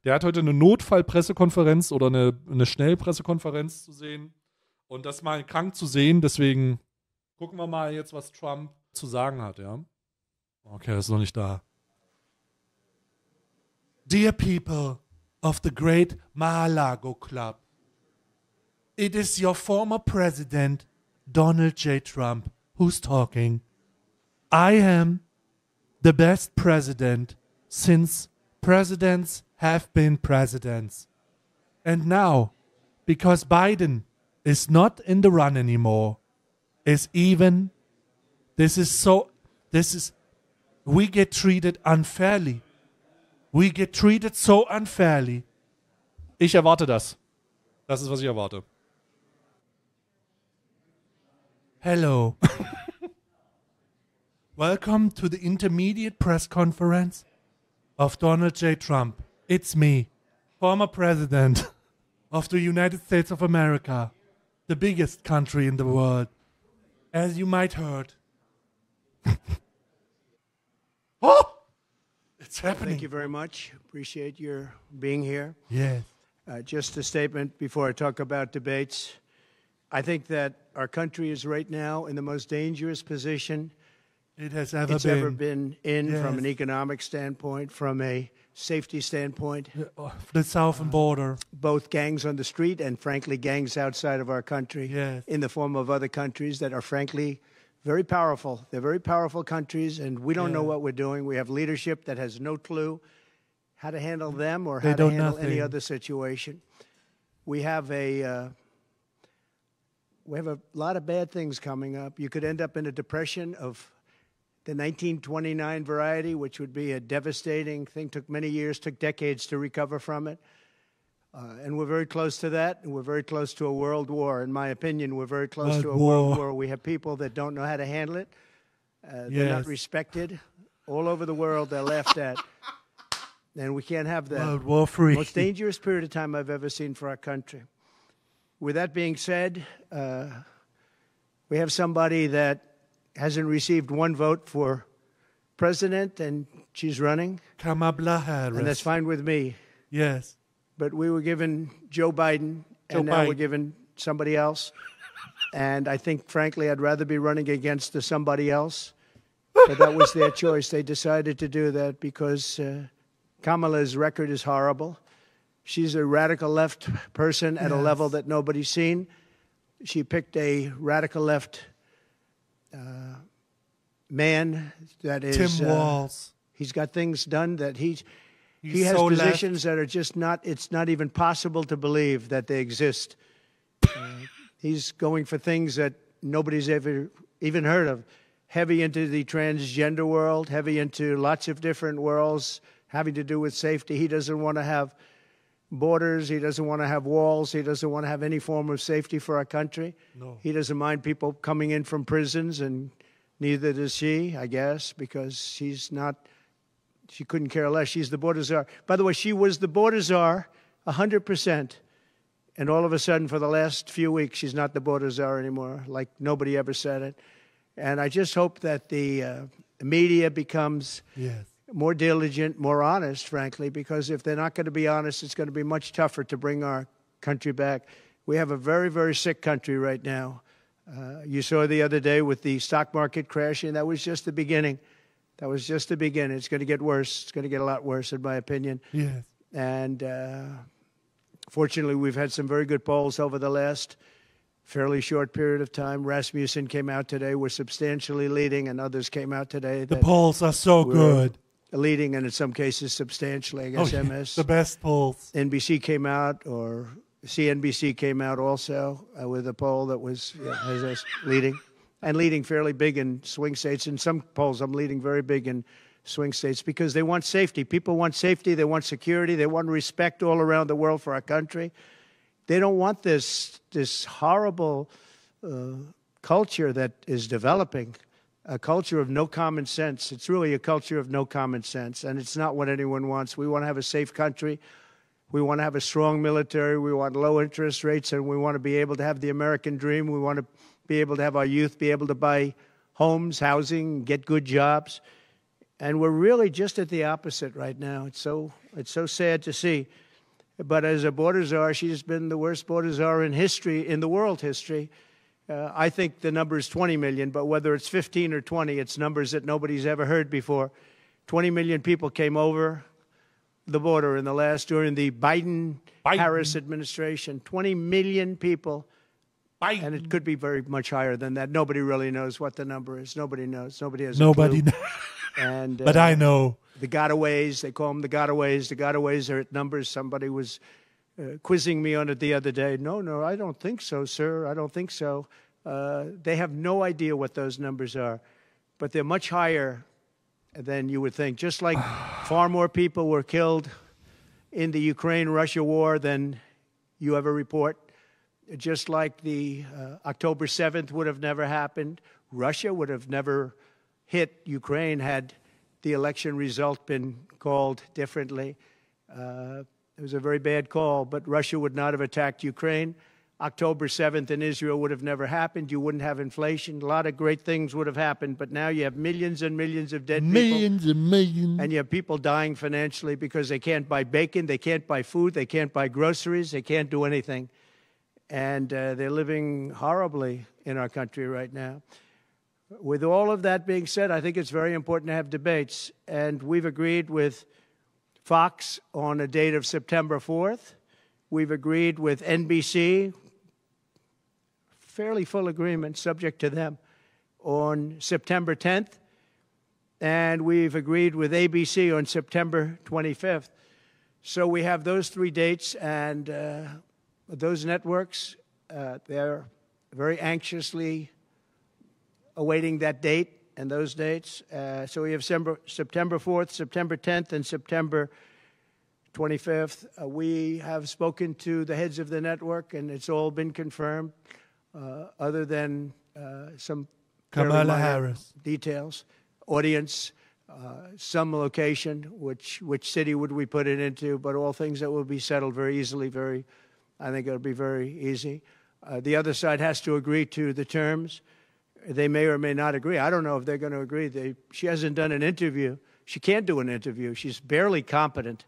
Der hat heute eine Notfall-Pressekonferenz oder eine Schnellpressekonferenz zu sehen. Und das mal krank zu sehen, deswegen gucken wir mal jetzt, was Trump zu sagen hat, ja. Okay, er ist noch nicht da. Dear people of the great Mar-a-Lago Club, it is your former president, Donald J. Trump, who's talking. I am the best president since presidents have been presidents. And now, because Biden is not in the run anymore, we get treated unfairly. We get treated so unfairly. Ich erwarte das. Das ist, was ich erwarte. Hello. Welcome to the intermediate press conference of Donald J. Trump. It's me, former president of the United States of America, the biggest country in the world, as you might heard. Oh! It's happening. Thank you very much. Appreciate your being here. Yes. Just a statement before I talk about debates. I think that our country is right now in the most dangerous position It's ever been in, Yes. from an economic standpoint, from a safety standpoint. The southern border. Both gangs on the street and, frankly, gangs outside of our country Yes. in the form of other countries that are, frankly, very powerful. They're very powerful countries, and we don't know what we're doing. We have leadership that has no clue how to handle them or how to handle any other situation. We have a lot of bad things coming up. You could end up in a depression of the 1929 variety, which would be a devastating thing. Took many years, took decades to recover from it. And we're very close to that, and we're very close to a world war. In my opinion, we're very close to a world war. We have people that don't know how to handle it. They're not respected. All over the world, they're laughed at. And we can't have that. World War III. Most dangerous period of time I've ever seen for our country. With that being said, we have somebody that hasn't received one vote for president, and she's running. Kamala Harris. And that's fine with me. Yes. But we were given Joe Biden, and now we're given somebody else. And I think, frankly, I'd rather be running against the somebody else. But that was their choice. They decided to do that because Kamala's record is horrible. She's a radical left person at a level that nobody's seen. She picked a radical left man that is... Tim Walz. He's got things done that he has so positions that are just not, it's not even possible to believe that they exist. He's going for things that nobody's ever even heard of. Heavy into the transgender world, heavy into lots of different worlds having to do with safety. He doesn't want to have borders. He doesn't want to have walls. He doesn't want to have any form of safety for our country. No. He doesn't mind people coming in from prisons, and neither does she, I guess, because she's not... She couldn't care less. She's the border czar. By the way, she was the border czar 100%. And all of a sudden, for the last few weeks, she's not the border czar anymore, like nobody ever said it. And I just hope that the media becomes more diligent, more honest, frankly, because if they're not going to be honest, it's going to be much tougher to bring our country back. We have a very, very sick country right now. You saw the other day with the stock market crashing. That was just the beginning. That was just the beginning. It's going to get worse. It's going to get a lot worse, in my opinion. Yes. And fortunately, we've had some very good polls over the last fairly short period of time. Rasmussen came out today. We're substantially leading, and others came out today. The polls are so good. Leading, and in some cases, substantially. I guess MS. The best polls. NBC came out, or CNBC came out also with a poll that was has us leading. And leading fairly big in swing states. In some polls, I'm leading very big in swing states because they want safety. People want safety. They want security. They want respect all around the world for our country. They don't want this horrible culture that is developing, a culture of no common sense. It's really a culture of no common sense, and it's not what anyone wants. We want to have a safe country. We want to have a strong military. We want low interest rates, and we want to be able to have the American dream. We want to be able to have our youth be able to buy homes, housing, get good jobs. And we're really just at the opposite right now. It's so sad to see. But as a border czar, she's been the worst border czar in history, in the world history. I think the number is 20 million, but whether it's 15 or 20, it's numbers that nobody's ever heard before. 20 million people came over the border during the Biden-Harris administration. 20 million people. Biden. And it could be very much higher than that. Nobody really knows what the number is. Nobody knows. Nobody has a clue. And, but I know. The gotaways, they call them the gotaways. The gotaways are at numbers. Somebody was quizzing me on it the other day. No, I don't think so, sir. I don't think so. They have no idea what those numbers are. But they're much higher than you would think. Just like far more people were killed in the Ukraine-Russia war than you ever report. Just like the October 7th would have never happened. Russia would have never hit Ukraine had the election result been called differently. It was a very bad call, but Russia would not have attacked Ukraine. October 7th in Israel would have never happened. You wouldn't have inflation. A lot of great things would have happened, but now you have millions and millions of dead people. Millions and millions. And you have people dying financially because they can't buy bacon, they can't buy food, they can't buy groceries, they can't do anything. And they're living horribly in our country right now. With all of that being said, I think it's very important to have debates. And we've agreed with Fox on a date of September 4th. We've agreed with NBC, fairly full agreement, subject to them, on September 10th. And we've agreed with ABC on September 25th. So we have those three dates, and those networks, they're very anxiously awaiting that date and those dates. So we have September 4th, September 10th, and September 25th. We have spoken to the heads of the network, and it's all been confirmed, other than some Kamala Harris details, audience, some location, which city would we put it into, but all things that will be settled very easily. I think it'll be very easy. The other side has to agree to the terms. They may or may not agree. I don't know if they're going to agree. She hasn't done an interview. She can't do an interview. She's barely competent,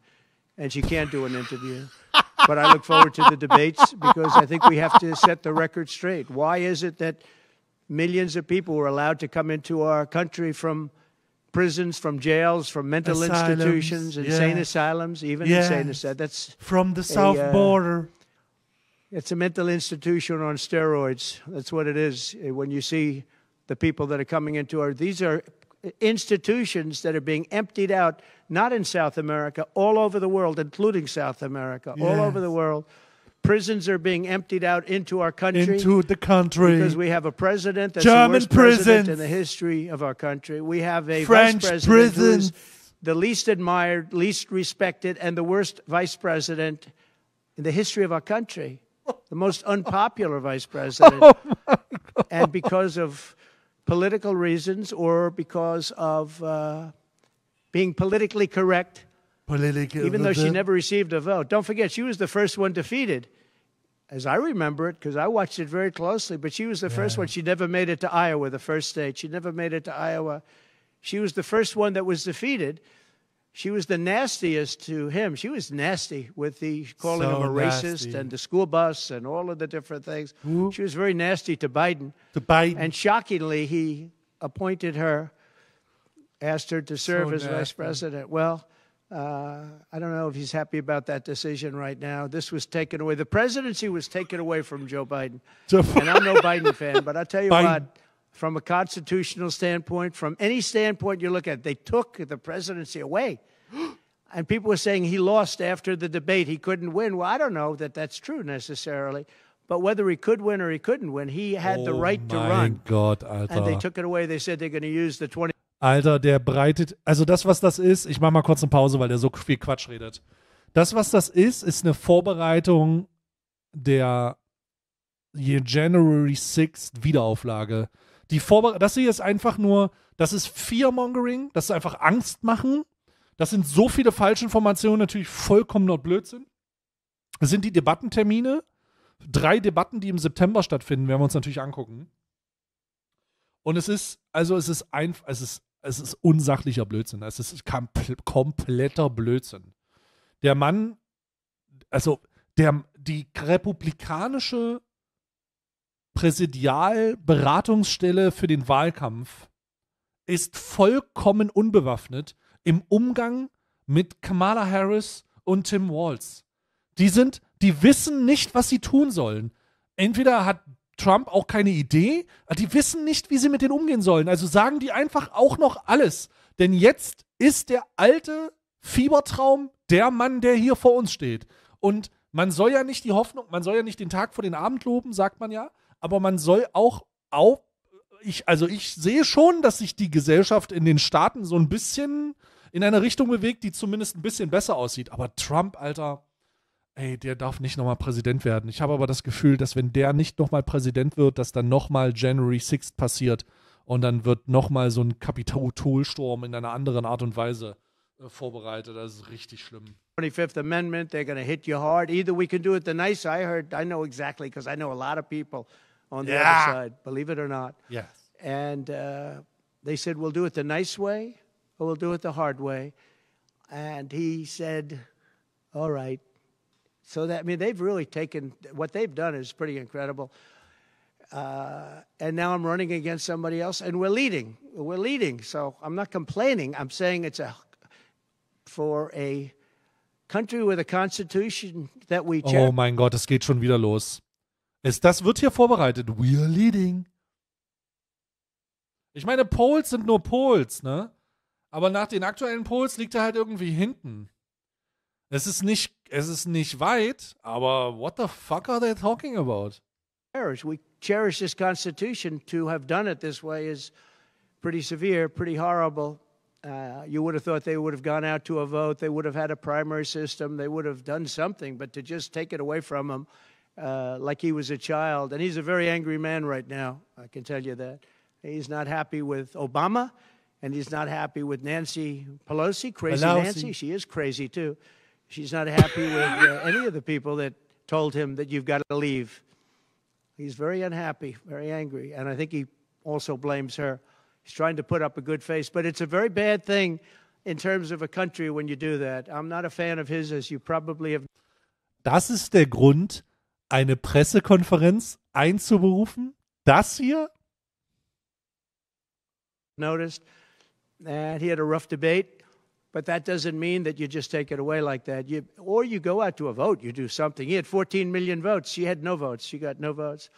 and she can't do an interview. But I look forward to the debates because I think we have to set the record straight. Why is it that millions of people were allowed to come into our country from prisons, from jails, from mental institutions, insane asylums, even insane asylums? That's from the south border. It's a mental institution on steroids. That's what it is. When you see the people that are coming into these are institutions that are being emptied out, not in South America, all over the world, including South America, all over the world. Prisons are being emptied out into our country. Into the country. Because we have a president that's German the worst president in the history of our country. We have a French vice president prisons. who's the least admired, least respected, and the worst vice president in the history of our country. The most unpopular vice president. Oh my God. And because of political reasons or because of being politically correct, even though she never received a vote. Don't forget, she was the first one defeated, as I remember it, because I watched it very closely, but she was the first one. She never made it to Iowa, the first state. She never made it to Iowa. She was the first one that was defeated. She was the nastiest to him. She was nasty with calling him a racist and the school bus and all of the different things. Ooh. She was very nasty to Biden. And shockingly, he appointed her, asked her to serve as vice president. Well, I don't know if he's happy about that decision right now. This was taken away. The presidency was taken away from Joe Biden. And I'm no Biden fan, but I'll tell you what. From a constitutional standpoint, from any standpoint you look at, they took the presidency away. And people were saying he lost after the debate. He couldn't win. Well, I don't know that that's true necessarily. But whether he could win or he couldn't win, he had the right to run. Gott, Alter. And they took it away. They said they're going to use the 20. Alter, der breitet, also das, was das ist, ich mache mal kurz eine Pause, weil der so viel Quatsch redet. Das, was das ist eine Vorbereitung der January 6th Wiederauflage. Das hier ist einfach nur, das ist Fearmongering, das ist einfach Angst machen. Das sind so viele Falschinformationen, natürlich vollkommener Blödsinn. Das sind die Debattentermine. 3 Debatten, die im September stattfinden, werden wir uns natürlich angucken. Und es ist es ist unsachlicher Blödsinn. Es ist kompletter Blödsinn. Der Mann, also die republikanische Präsidialberatungsstelle für den Wahlkampf ist vollkommen unbewaffnet im Umgang mit Kamala Harris und Tim Walz. Die wissen nicht, was sie tun sollen. Entweder hat Trump auch keine Idee, die wissen nicht, wie sie mit denen umgehen sollen. Also sagen die einfach auch noch alles. Denn jetzt ist der alte Fiebertraum der Mann, der hier vor uns steht. Und man soll ja nicht die Hoffnung, man soll ja nicht den Tag vor den Abend loben, sagt man ja, aber man soll auch ich sehe schon, dass sich die Gesellschaft in den Staaten so ein bisschen in eine Richtung bewegt, die zumindest ein bisschen besser aussieht. Aber Trump, Alter, ey, der darf nicht nochmal Präsident werden. Ich habe aber das Gefühl, dass wenn der nicht nochmal Präsident wird, dass dann nochmal January 6th passiert und dann wird nochmal so ein Kapitolsturm in einer anderen Art und Weise vorbereitet. Das ist richtig schlimm. 25th Amendment, they're going to hit you hard. Either we can do it the nice, I know exactly, because I know a lot of people on the other side, believe it or not. Yes. And they said, we'll do it the nice way or we'll do it the hard way. And he said, all right. So that, I mean, they've really taken, what they've done is pretty incredible. And now I'm running against somebody else, and we're leading. We're leading. So I'm not complaining. I'm saying it's for a country with a constitution that we check. Oh mein Gott, es geht schon wieder los. Das wird hier vorbereitet. We are leading. Ich meine, Polls sind nur Polls, ne? Aber nach den aktuellen Polls liegt er halt irgendwie hinten. Es ist nicht weit, aber what the fuck are they talking about? We cherish this Constitution. To have done it this way is pretty severe, pretty horrible. You would have thought they would have gone out to a vote. They would have had a primary system. They would have done something. But to just take it away from him like he was a child. And he's a very angry man right now, I can tell you that. He's not happy with Obama, and he's not happy with Nancy Pelosi. Crazy Nancy. She is crazy, too. She's not happy with any of the people that told him that you've got to leave. He's very unhappy, very angry, and I think he also blames her. He's trying to put up a good face, but it's a very bad thing in terms of a country when you do that. I'm not a fan of his, as you probably have. Das ist der Grund, eine Pressekonferenz einzuberufen? Das hier? Noticed, and he had a rough debate. But that doesn't mean that you just take it away like that. Or you go out to a vote, you do something. He had 14 million votes. She had no votes. She got no votes.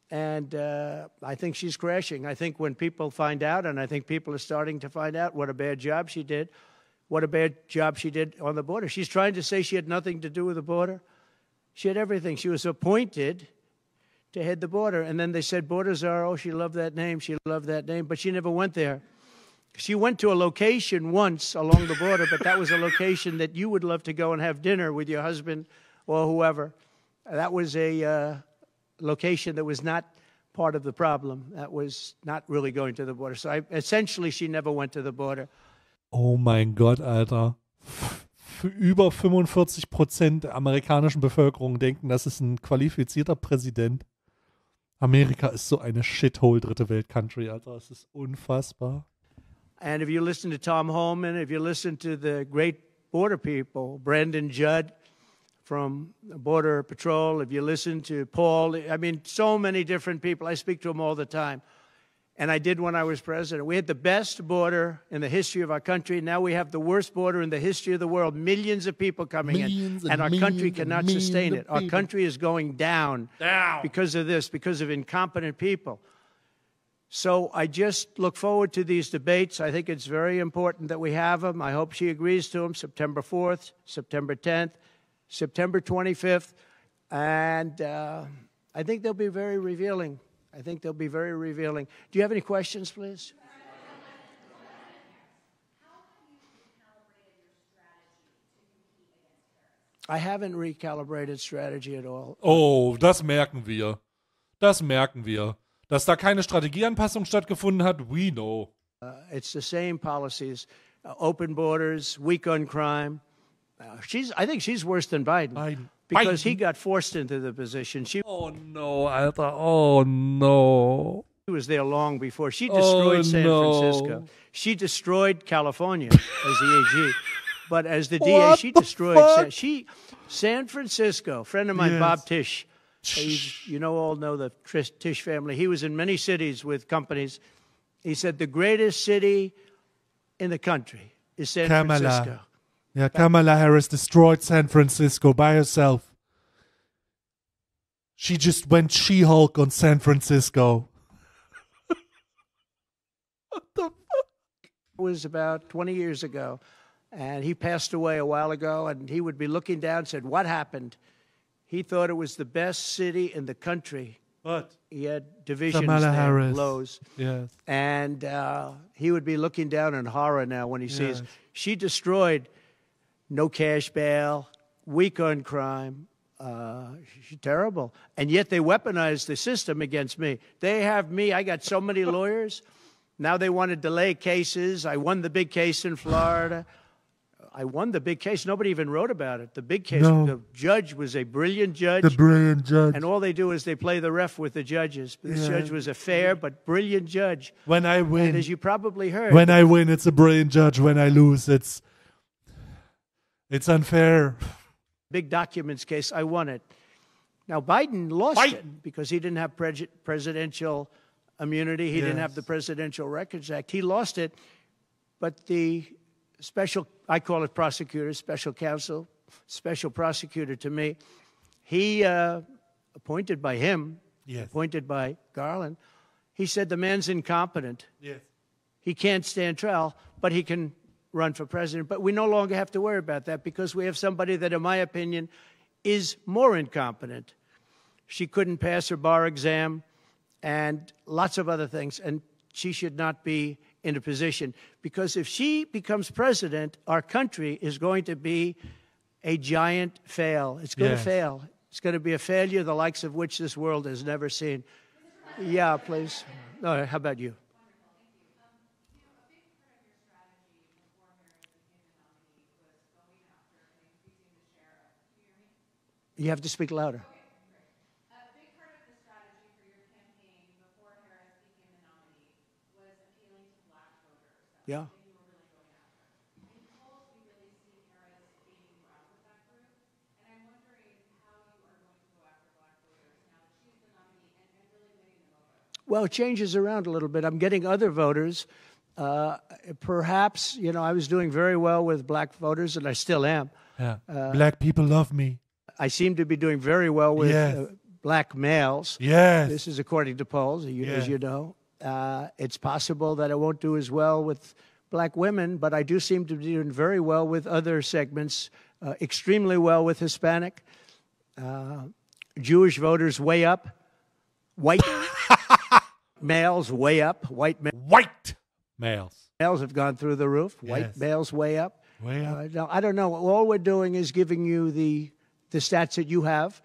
And I think she's crashing. I think when people find out, and I think people are starting to find out what a bad job she did, what a bad job she did on the border. She's trying to say she had nothing to do with the border. She had everything. She was appointed to head the border. And then they said, border czar, oh, she loved that name. She loved that name. But she never went there. She went to a location once along the border, but that was a location that you would love to go and have dinner with your husband or whoever. That was a location that was not part of the problem. That was not really going to the border. So essentially, she never went to the border. Oh mein Gott, Alter. Für über 45% der amerikanischen Bevölkerung denken, das ist ein qualifizierter Präsident. Amerika ist so eine Shithole dritte Welt-Country, Alter. Es ist unfassbar. And if you listen to Tom Homan, if you listen to the great border people, Brandon Judd from Border Patrol, if you listen to Paul, I mean, so many different people. I speak to them all the time. And I did when I was president. We had the best border in the history of our country. Now we have the worst border in the history of the world. Millions of people coming in. And our country cannot sustain it. Our country is going down because of this, because of incompetent people. So I just look forward to these debates. I think it's very important that we have them. I hope she agrees to them September 4th, September 10th, September 25th. And I think they'll be very revealing. I think they'll be very revealing. Do you have any questions, please? I haven't recalibrated strategy at all. Oh, das merken wir. Das merken wir. Dass da keine Strategieanpassung stattgefunden hat, we know. It's the same policies. Open borders, weak on crime. I think she's worse than Biden. Because he got forced into the position. Oh no, Alter. Oh no. She was there long before. She destroyed San Francisco. She destroyed California as the AG. But as the DA, she destroyed San Francisco. A friend of mine, Bob Tisch, all know the Tisch family. He was in many cities with companies. He said the greatest city in the country is San Francisco. Yeah, Kamala Harris destroyed San Francisco by herself. She just went She-Hulk on San Francisco. What the fuck? It was about 20 years ago, and he passed away a while ago, and he would be looking down and said, what happened? He thought it was the best city in the country. What? He had divisions Kamala Harris. lows. Yes. And he would be looking down in horror now when he sees she destroyed no cash bail, weak on crime. She's terrible. And yet they weaponized the system against me. They have me. I got so many lawyers. Now they want to delay cases. I won the big case in Florida. I won the big case. Nobody even wrote about it. The big case, the judge was a brilliant judge. The brilliant judge. And all they do is they play the ref with the judges. This judge was a fair but brilliant judge. When I win. And as you probably heard. When I win, it's a brilliant judge. When I lose, it's unfair. Big documents case, I won it. Now, Biden lost it because he didn't have presidential immunity. He didn't have the Presidential Records Act. He lost it. But the special, I call it prosecutor, special counsel, special prosecutor to me, he, appointed by him, appointed by Garland, he said the man's incompetent. Yes. He can't stand trial, but he can run for president. But we no longer have to worry about that because we have somebody that, in my opinion, is more incompetent. She couldn't pass her bar exam and lots of other things, and she should not be in a position. Because if she becomes president, our country is going to be a giant fail. It's going to fail. It's going to be a failure the likes of which this world has never seen. Yeah, please. How about you? You have to speak louder. Okay, great. A big part of the strategy for your campaign before Harris became the nominee was appealing to black voters. That's something you were really going after. In polls, we really see Harris gaining ground with that group. And I'm wondering how you are going to go after black voters now that she's the nominee and really winning them over. Well, it changes around a little bit. I'm getting other voters. Perhaps, I was doing very well with black voters, and I still am. Yeah. Black people love me. I seem to be doing very well with black males. Yes. This is according to polls, as you know. It's possible that I won't do as well with black women, but I do seem to be doing very well with other segments, extremely well with Hispanic. Jewish voters way up. White males way up. White males. Males have gone through the roof. White males way up. Way up. I don't know. All we're doing is giving you the stats that you have.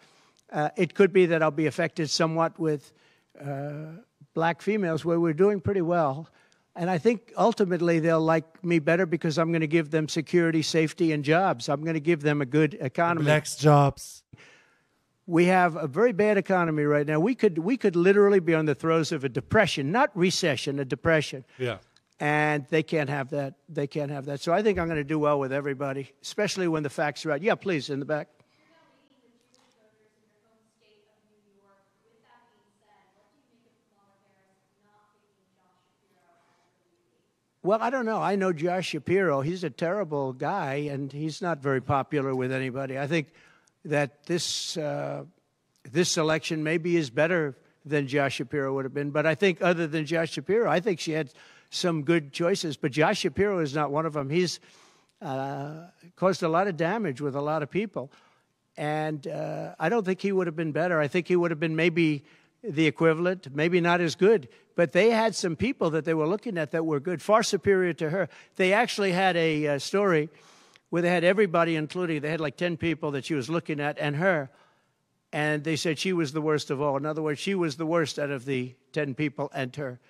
It could be that I'll be affected somewhat with black females, where we're doing pretty well. And I think ultimately they'll like me better because I'm going to give them security, safety, and jobs. I'm going to give them a good economy. Black's jobs. We have a very bad economy right now. We could literally be on the throes of a depression, not recession, a depression. Yeah. And they can't have that. They can't have that. So I think I'm going to do well with everybody, especially when the facts are right. Yeah, please, in the back. Well, I don't know. I know Josh Shapiro. He's a terrible guy, and he's not very popular with anybody. I think that this election maybe is better than Josh Shapiro would have been. But I think other than Josh Shapiro, I think she had some good choices. But Josh Shapiro is not one of them. He's caused a lot of damage with a lot of people. And I don't think he would have been better. I think he would have been maybe the equivalent, maybe not as good. But they had some people that they were looking at that were good, far superior to her. They actually had a story where they had everybody, including, they had like 10 people that she was looking at and her. And they said she was the worst of all. In other words, she was the worst out of the 10 people and her.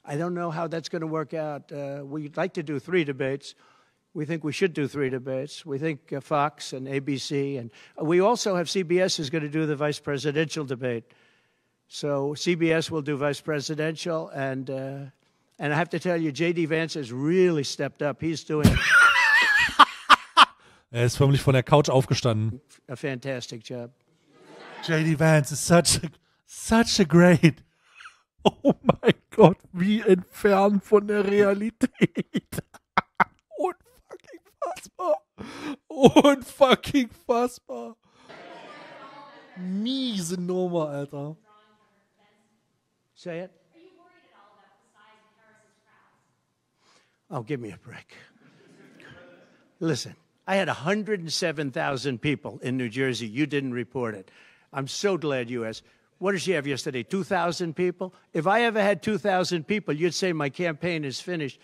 I don't know how that's going to work out. We'd like to do 3 debates. We think we should do 3 debates. We think Fox and ABC. And we also have CBS is going to do the vice presidential debate. So CBS will do vice presidential. And I have to tell you, J.D. Vance has really stepped up. He's doing Ist förmlich von der Couch aufgestanden. a fantastic job. J.D. Vance is such a great. Oh mein Gott, wie entfernt von der Realität. Unfucking fassbar. Miese Nummer, Alter. Say it. Are you worried at all about the size of Harris's crowds? Oh, give me a break. Listen, I had 107,000 people in New Jersey. You didn't report it. I'm so glad you asked. What did she have yesterday? 2,000 people? If I ever had 2,000 people, you'd say my campaign is finished.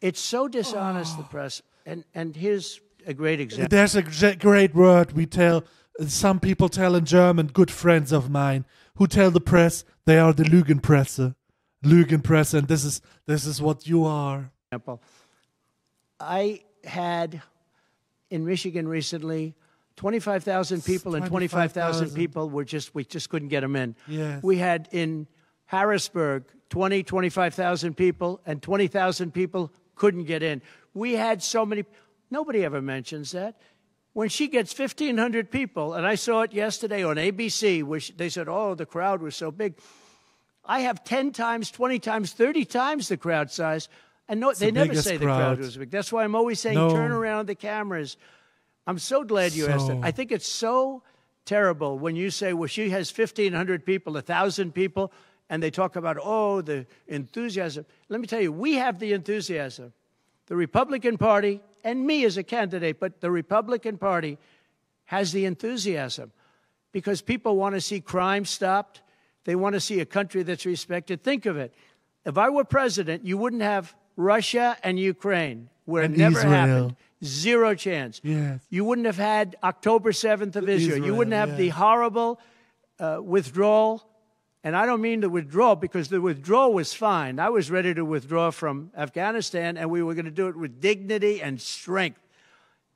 It's so dishonest, the press. And here's a great example. There's a great word we tell. Some people tell in German, good friends of mine, who tell the press they are the Lügenpresse. Lügenpresse, and this is what you are. I had in Michigan recently 25,000 people, and 25,000 people we just couldn't get them in. Yes. We had in Harrisburg 25,000 people, and 20,000 people couldn't get in. We had so many. Nobody ever mentions that. When she gets 1,500 people, and I saw it yesterday on ABC, which they said, oh, the crowd was so big. I have 10 times, 20 times, 30 times the crowd size. And no, they never say the crowd was big. That's why I'm always saying turn around the cameras. I'm so glad you asked it. I think it's so terrible when you say, well, she has 1,500 people, 1,000 people, and they talk about, oh, the enthusiasm. Let me tell you, we have the enthusiasm. The Republican Party, and me as a candidate, but the Republican Party has the enthusiasm because people want to see crime stopped. They want to see a country that's respected. Think of it. If I were president, you wouldn't have Russia and Ukraine, where it never happened. Zero chance. Yes. You wouldn't have had October 7th of Israel. You wouldn't have the horrible withdrawal. And I don't mean the withdrawal because the withdrawal was fine. I was ready to withdraw from Afghanistan, and we were going to do it with dignity and strength.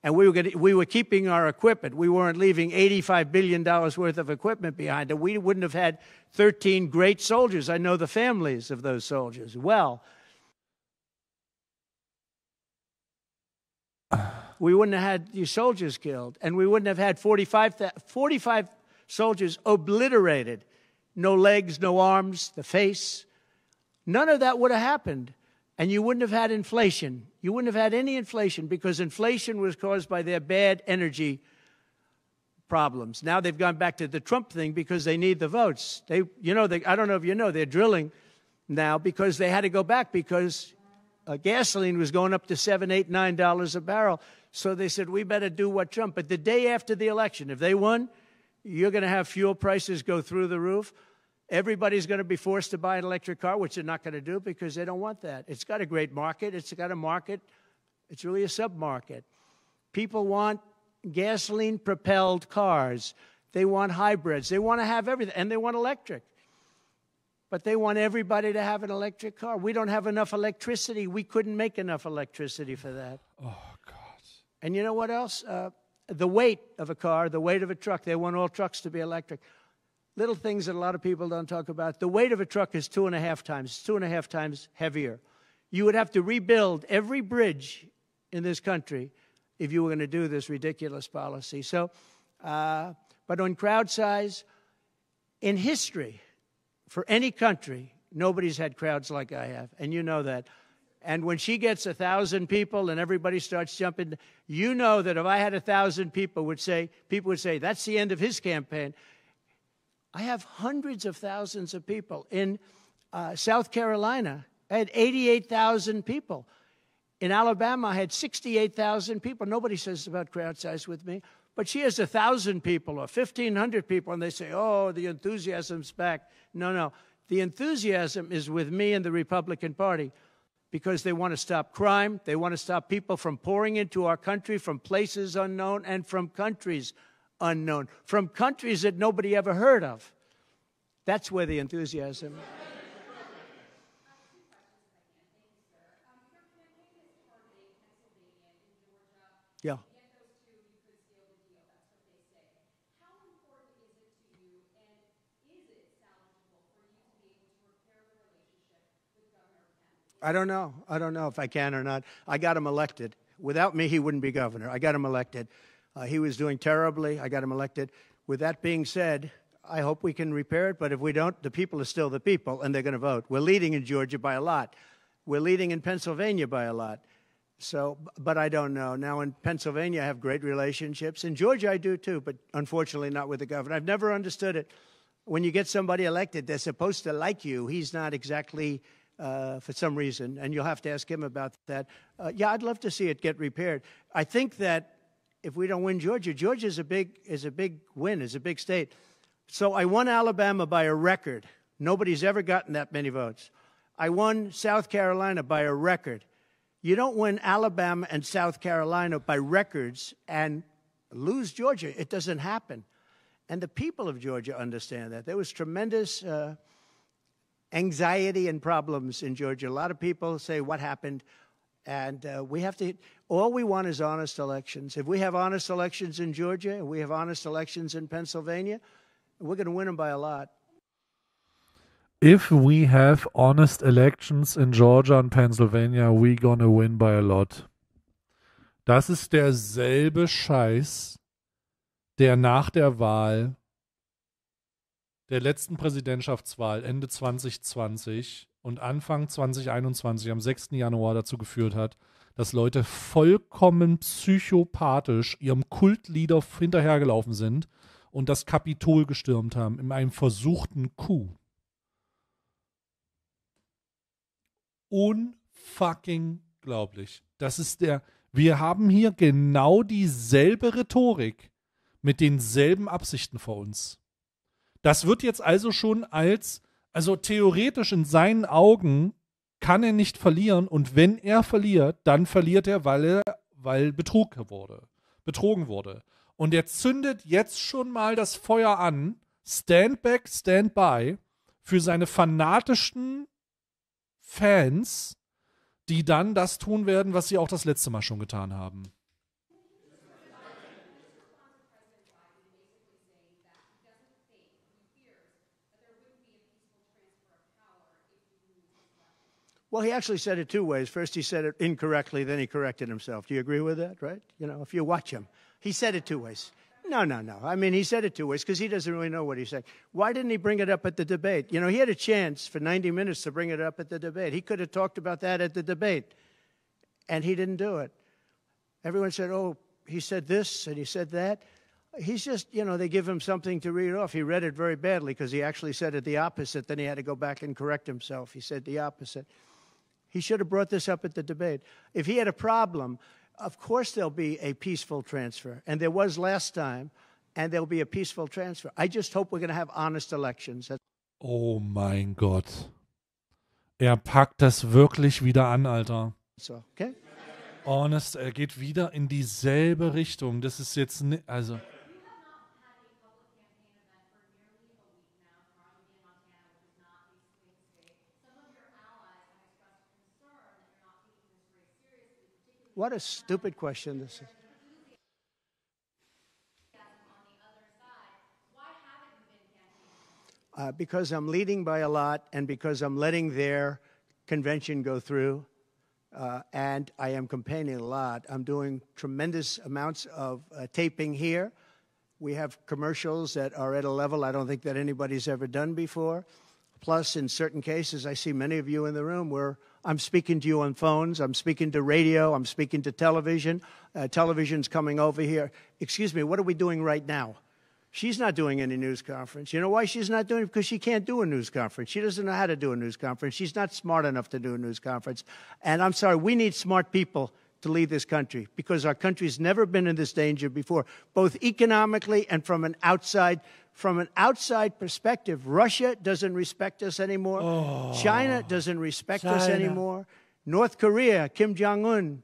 And we were keeping our equipment. We weren't leaving $85 billion worth of equipment behind. And we wouldn't have had 13 great soldiers. I know the families of those soldiers well. We wouldn't have had these soldiers killed. And we wouldn't have had 45 soldiers obliterated. No legs, no arms, the face. None of that would have happened. And you wouldn't have had inflation. You wouldn't have had any inflation because inflation was caused by their bad energy problems. Now they've gone back to the Trump thing because they need the votes. I don't know if you know, they're drilling now because they had to go back because gasoline was going up to $7, $8, $9 a barrel. So they said, we better do what Trump. But the day after the election, if they won, you're going to have fuel prices go through the roof. Everybody's going to be forced to buy an electric car, which they're not going to do because they don't want that. It's got a great market. It's got a market. It's really a sub-market. People want gasoline-propelled cars. They want hybrids. They want to have everything, and they want electric. But they want everybody to have an electric car. We don't have enough electricity. We couldn't make enough electricity for that. Oh, God. And you know what else? The weight of a car, the weight of a truck. They want all trucks to be electric. Little things that a lot of people don't talk about. The weight of a truck is 2.5 times heavier. You would have to rebuild every bridge in this country if you were going to do this ridiculous policy. So, but on crowd size, in history, for any country, nobody's had crowds like I have, and you know that. And when she gets 1,000 people and everybody starts jumping, you know that if I had 1,000 people would say, that's the end of his campaign. I have hundreds of thousands of people. In South Carolina, I had 88,000 people. In Alabama, I had 68,000 people. Nobody says about crowd size with me. But she has 1,000 people or 1,500 people, and they say, oh, the enthusiasm's back. No. The enthusiasm is with me and the Republican Party because they want to stop crime. They want to stop people from pouring into our country from places unknown and from countries unknown, from countries that nobody ever heard of. That's where the enthusiasm is. Your campaign is targeting Pennsylvania Yeah. Get those two, you could seal the deal. That's what they say. How important is it to you, and is it salvageable for you to be able to repair the relationship with Governor Kemp? I don't know. I don't know if I can or not. I got him elected. Without me, he wouldn't be governor. I got him elected. He was doing terribly. I got him elected. With that being said, I hope we can repair it, but if we don't, the people are still the people, and they're going to vote. We're leading in Georgia by a lot. We're leading in Pennsylvania by a lot. So, but I don't know. Now, in Pennsylvania, I have great relationships. In Georgia, I do too, but unfortunately not with the governor. I've never understood it. When you get somebody elected, they're supposed to like you. He's not exactly, for some reason, and you'll have to ask him about that. Yeah, I'd love to see it get repaired. I think that if we don't win Georgia, Georgia is a big win, is a big state. So I won Alabama by a record. Nobody's ever gotten that many votes. I won South Carolina by a record. You don't win Alabama and South Carolina by records and lose Georgia. It doesn't happen. And the people of Georgia understand that. There was tremendous anxiety and problems in Georgia. A lot of people say, what happened? And we have to, all we want is honest elections. If we have honest elections in Georgia, and we have honest elections in Pennsylvania, we're going to win them by a lot. If we have honest elections in Georgia and Pennsylvania, we're gonna win by a lot. Das ist derselbe Scheiß, der nach der Wahl, der letzten Präsidentschaftswahl Ende 2020 und Anfang 2021 am 6. Januar dazu geführt hat, dass Leute vollkommen psychopathisch ihrem Kultleader hinterhergelaufen sind und das Kapitol gestürmt haben in einem versuchten Coup. Unfucking glaublich. Das ist wir haben hier genau dieselbe Rhetorik mit denselben Absichten vor uns. Das wird jetzt also schon also theoretisch in seinen Augen kann er nicht verlieren, und wenn er verliert, dann verliert er, weil betrogen wurde. Und er zündet jetzt schon mal das Feuer an, stand back, stand by, für seine fanatischen Fans, die dann das tun werden, was sie auch das letzte Mal schon getan haben. Well, he actually said it two ways. First, he said it incorrectly, then he corrected himself. Do you agree with that, right? You know, if you watch him, he said it two ways. No. I mean, he said it two ways because he doesn't really know what he's saying. Why didn't he bring it up at the debate? You know, he had a chance for 90 minutes to bring it up at the debate. He could have talked about that at the debate, and he didn't do it. Everyone said, oh, he said this and he said that. He's just, you know, they give him something to read off. He read it very badly because he actually said it the opposite. Then he had to go back and correct himself. He said the opposite. He should have brought this up at the debate. If he had a problem, of course there'll be a peaceful transfer. And there was last time, and there'll be a peaceful transfer. I just hope we're going to have honest elections. Oh mein Gott. Er packt das wirklich wieder an, Alter. So, okay? Honest, er geht wieder in dieselbe Richtung. Das ist jetzt, also... What a stupid question this is. Because I'm leading by a lot, and because I'm letting their convention go through, and I am campaigning a lot. I'm doing tremendous amounts of taping here. We have commercials that are at a level I don't think that anybody's ever done before. Plus, in certain cases, I see many of you in the room where I'm speaking to you on phones, I'm speaking to radio, I'm speaking to television. Television's coming over here. Excuse me, what are we doing right now? She's not doing any news conference. You know why she's not doing it? Because she can't do a news conference. She doesn't know how to do a news conference. She's not smart enough to do a news conference. And I'm sorry, we need smart people to lead this country because our country's never been in this danger before, both economically and from an outside perspective. Russia doesn't respect us anymore. Oh, China doesn't respect us anymore. North Korea, Kim Jong-un,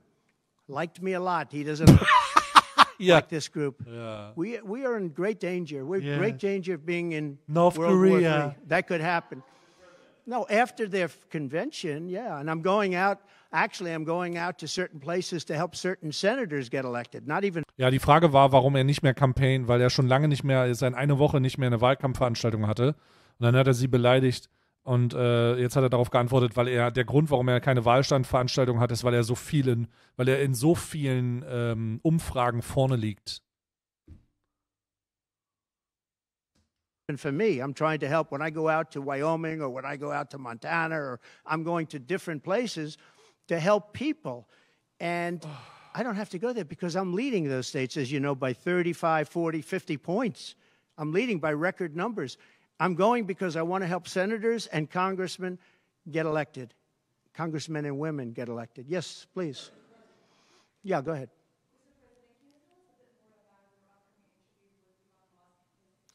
liked me a lot. He doesn't like this group. Yeah. We are in great danger. We're in great danger of being in North World Korea. War III. That could happen. No, after their convention, yeah. And I'm going out to certain places to help certain senators get elected. Not even. Ja, die Frage war, warum er nicht mehr campaignt, weil er schon lange nicht mehr, seit eine Woche nicht mehr eine Wahlkampfveranstaltung hatte. Und dann hat er sie beleidigt und jetzt hat er darauf geantwortet, der Grund, warum er keine Wahlstandveranstaltung hat, ist, weil er in so vielen Umfragen vorne liegt. And for me, I'm trying to help when I go out to Wyoming or when I go out to Montana or I'm going to different places to help people. And I don't have to go there because I'm leading those states, as you know, by 35, 40, 50 points. I'm leading by record numbers. I'm going because I want to help senators and congressmen get elected. Congressmen and women get elected. Yes, please. Yeah, go ahead.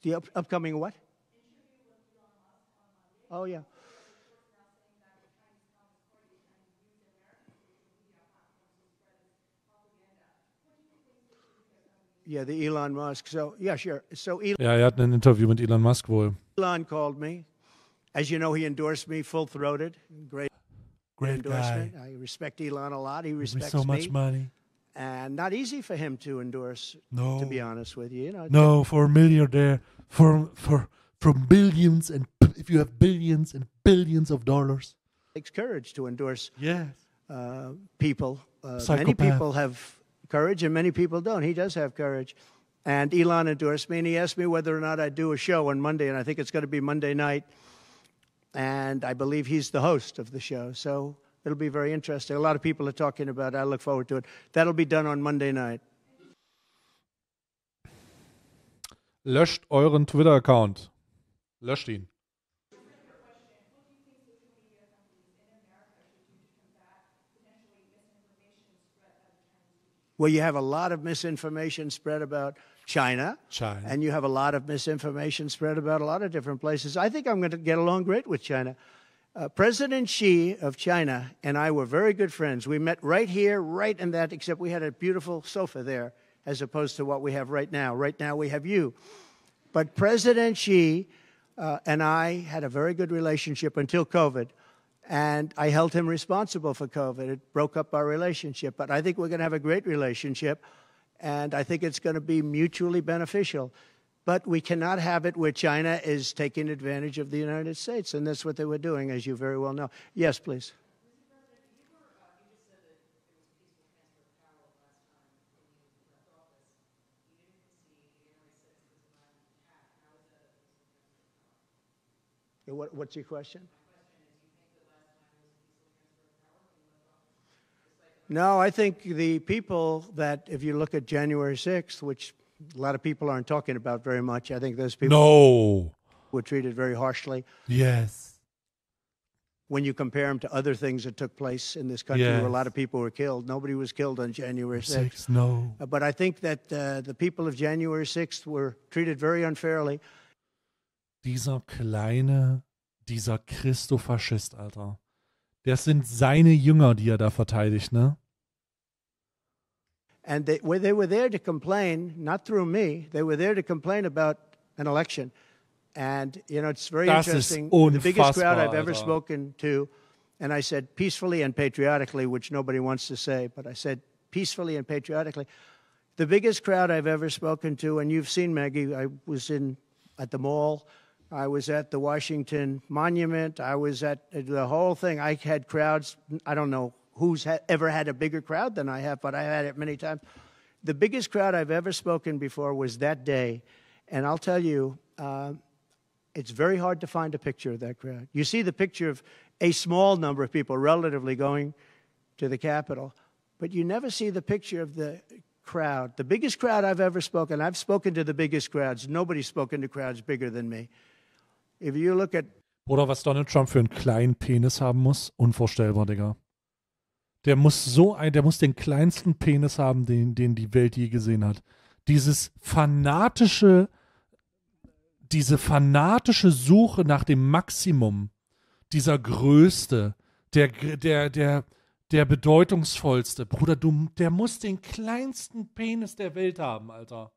The upcoming what? Oh, yeah. Yeah, the Elon Musk. So, yeah, sure. So Ja, er hat ein Interview mit Elon Musk wohl. Elon called me. As you know, he endorsed me full-throated. Great endorsement. Guy. I respect Elon a lot. He respects so much money. And not easy for him to endorse, No. to be honest with you. No, for a millionaire, from billions, and if you have billions and billions of dollars. It takes courage to endorse Yes. people. Many Psychopath. people have courage and many people don't. He does have courage. And Elon endorsed me, and he asked me whether or not I'd do a show on Monday, and I think it's going to be Monday night. And I believe he's the host of the show. So it'll be very interesting. A lot of people are talking about it. I look forward to it. That'll be done on Monday night. Löscht euren Twitter-Account. Löscht ihn. Well, you have a lot of misinformation spread about China. And you have a lot of misinformation spread about a lot of different places. I think I'm going to get along great with China. President Xi of China and I were very good friends. We met right here, right in that, except we had a beautiful sofa there as opposed to what we have right now. Right now we have you. But President Xi and I had a very good relationship until COVID. And I held him responsible for COVID. It broke up our relationship. But I think we're going to have a great relationship. And I think it's going to be mutually beneficial. But we cannot have it where China is taking advantage of the United States. And that's what they were doing, as you very well know. Yes, please. What's your question? No, I think the people that, if you look at January 6th, which a lot of people aren't talking about very much, I think those people were treated very harshly. Yes. When you compare them to other things that took place in this country where a lot of people were killed. Nobody was killed on January 6th. No. But I think that the people of January 6th were treated very unfairly. Dieser Christofaschist, Alter. Das sind seine Jünger, die er da verteidigt, ne? And they were there to complain, not through me, they were there to complain about an election. And, you know, it's very interesting. The biggest crowd I've ever spoken to, and I said peacefully and patriotically, which nobody wants to say, but I said peacefully and patriotically. The biggest crowd I've ever spoken to, and you've seen, Maggie, I was at the mall, I was at the Washington Monument, I was at the whole thing. I had crowds, I don't know who's ever had a bigger crowd than I have, but I had it many times. The biggest crowd I've ever spoken before was that day. And I'll tell you, it's very hard to find a picture of that crowd. You see the picture of a small number of people relatively going to the Capitol, but you never see the picture of the crowd. The biggest crowd I've ever spoken, I've spoken to the biggest crowds. Nobody's spoken to crowds bigger than me. If you look at... Oder was Donald Trump für einen kleinen Penis haben muss, unvorstellbar, Digga. Der muss den kleinsten Penis haben, den die Welt je gesehen hat. Diese fanatische Suche nach dem Maximum, dieser Größte, der bedeutungsvollste, Bruder, der muss den kleinsten Penis der Welt haben, Alter.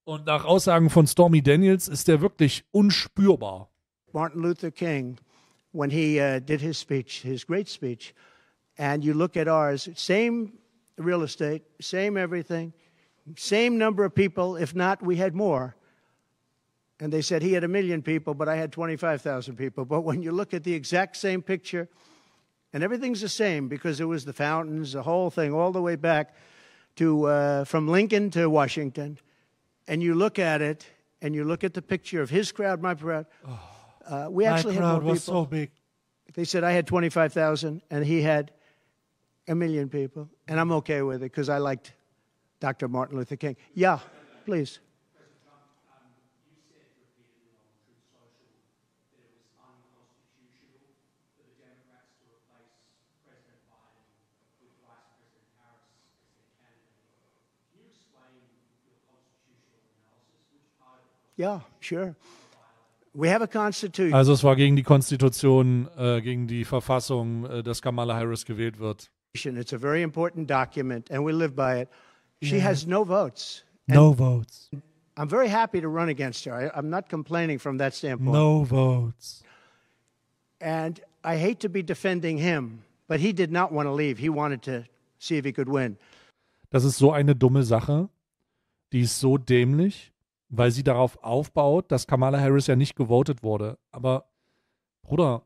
Und nach Aussagen von Stormy Daniels ist der wirklich unspürbar. Martin Luther King when he did his speech, his great speech, and you look at ours, same real estate, same everything, same number of people, if not, we had more. And they said he had 1 million people, but I had 25,000 people. But when you look at the exact same picture, and everything's the same because it was the fountains, the whole thing, all the way back to from Lincoln to Washington, and you look at it, and you look at the picture of his crowd, my crowd. We actually had more people. My crowd was so big. They said I had 25,000, and he had 1 million people, and I'm okay with it because I liked Dr. Martin Luther King. Yeah, please. Yeah, sure. We have a constitution. Also es war gegen die Konstitution, gegen die Verfassung, dass Kamala Harris gewählt wird. It's a very important document, and we live by it. She has no votes. No votes. I'm very happy to run against her. I'm not complaining from that standpoint. No votes. And I hate to be defending him, but he did not want to leave. He wanted to see if he could win. Das ist so eine dumme Sache. Die ist so dämlich, weil sie darauf aufbaut, dass Kamala Harris ja nicht gewotet wurde. Aber, Bruder,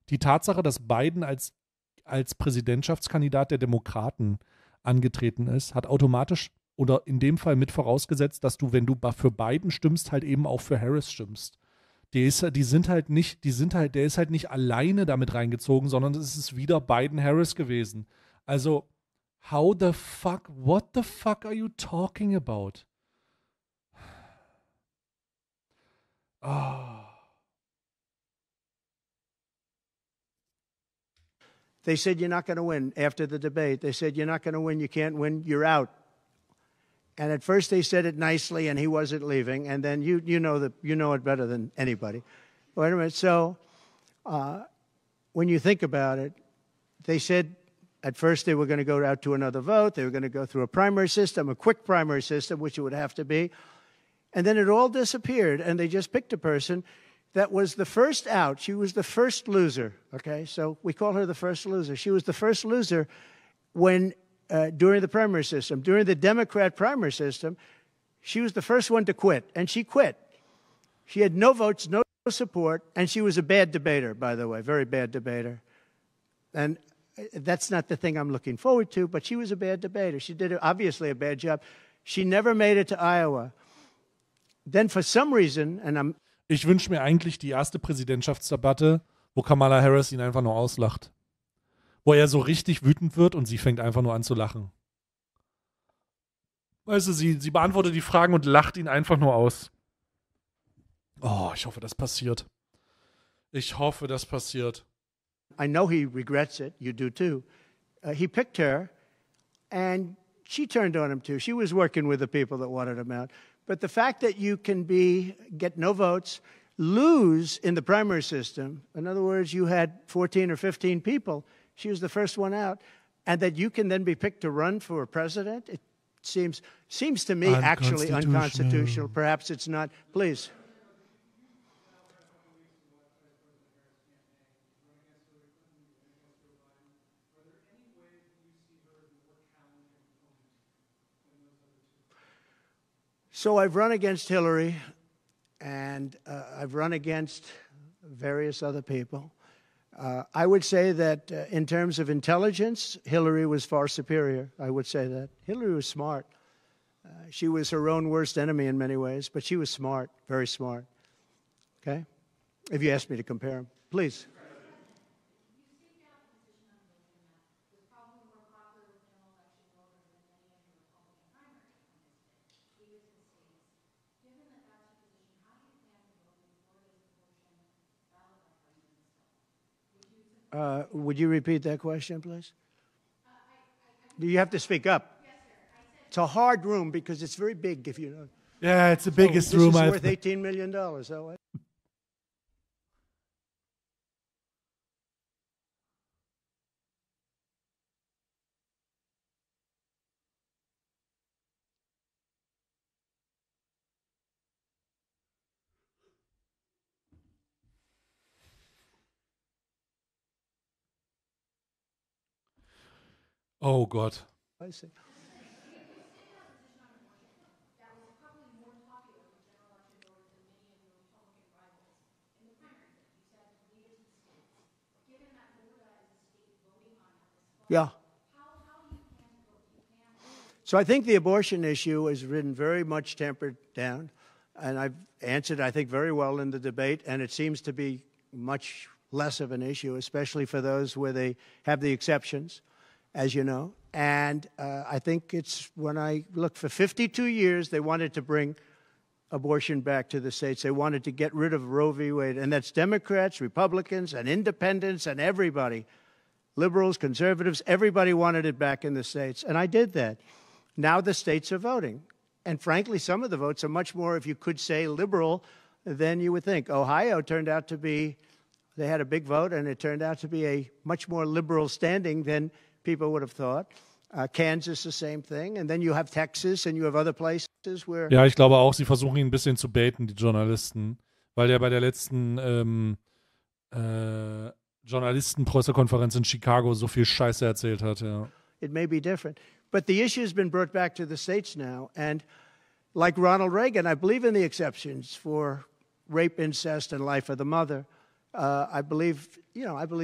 die Tatsache, dass Biden als Präsidentschaftskandidat der Demokraten angetreten ist, hat automatisch oder in dem Fall mit vorausgesetzt, dass du, wenn du für Biden stimmst, halt eben auch für Harris stimmst. Der ist halt nicht alleine damit reingezogen, sondern es ist wieder Biden-Harris gewesen. Also, what the fuck are you talking about? Oh. They said you're not going to win after the debate. They said you're not going to win, you can't win, you're out. And at first they said it nicely, and he wasn't leaving. And then you know it better than anybody. Wait a minute. So when you think about it, they said at first they were going to go out to another vote. They were going to go through a primary system, a quick primary system, which it would have to be. And then it all disappeared, and they just picked a person that was the first out. She was the first loser, okay? So we call her the first loser. She was the first loser when during the primary system. During the Democrat primary system, she was the first one to quit, and she quit. She had no votes, no support, and she was a bad debater, by the way, very bad debater. And that's not the thing I'm looking forward to, but she was a bad debater. She did obviously a bad job. She never made it to Iowa. Then for some reason, and ich wünsche mir eigentlich die erste Präsidentschaftsdebatte, wo Kamala Harris ihn einfach nur auslacht. Wo er so richtig wütend wird und sie fängt einfach nur an zu lachen. Weißt du, sie beantwortet die Fragen und lacht ihn einfach nur aus. Oh, ich hoffe, das passiert. Ich hoffe, das passiert. I know he regrets it. You do too. He picked her, and she turned on him too. She was working with the people that wanted him out. But the fact that you can get no votes, lose in the primary system, in other words, you had 14 or 15 people, she was the first one out, and that you can then be picked to run for president, it seems to me actually unconstitutional. Perhaps it's not. Please. So I've run against Hillary, and I've run against various other people. I would say that in terms of intelligence, Hillary was far superior. I would say that. Hillary was smart. She was her own worst enemy in many ways, but she was smart, very smart. Okay? If you ask me to compare them, please. Would you repeat that question, please? You have to speak up. Yes, sir. It's a hard room because it's very big, if you know. Yeah, it's the biggest room This is I've... worth $18 million. So Oh Gott. I see. Yeah. So I think the abortion issue has been very much tempered down, and I've answered, I think, very well in the debate, and it seems to be much less of an issue, especially for those where they have the exceptions, as you know. And I think it's when I look for 52 years, they wanted to bring abortion back to the states. They wanted to get rid of Roe v. Wade, and that's Democrats, Republicans, and independents, and everybody. Liberals, conservatives, everybody wanted it back in the states, and I did that. Now the states are voting. And frankly, some of the votes are much more, if you could say, liberal than you would think. Ohio turned out to be, they had a big vote, and it turned out to be a much more liberal standing than people would have thought. Kansas, the same thing. And then you have Texas and you have other places where... Ja, ich glaube auch, sie versuchen ihn ein bisschen zu baiten, die Journalisten. Weil der bei der letzten Journalistenpressekonferenz in Chicago so viel Scheiße erzählt hat, ja. It may be different. But the issue has been brought back to the states now. And like Ronald Reagan, I believe in the exceptions for rape, incest, and life of the mother. I believe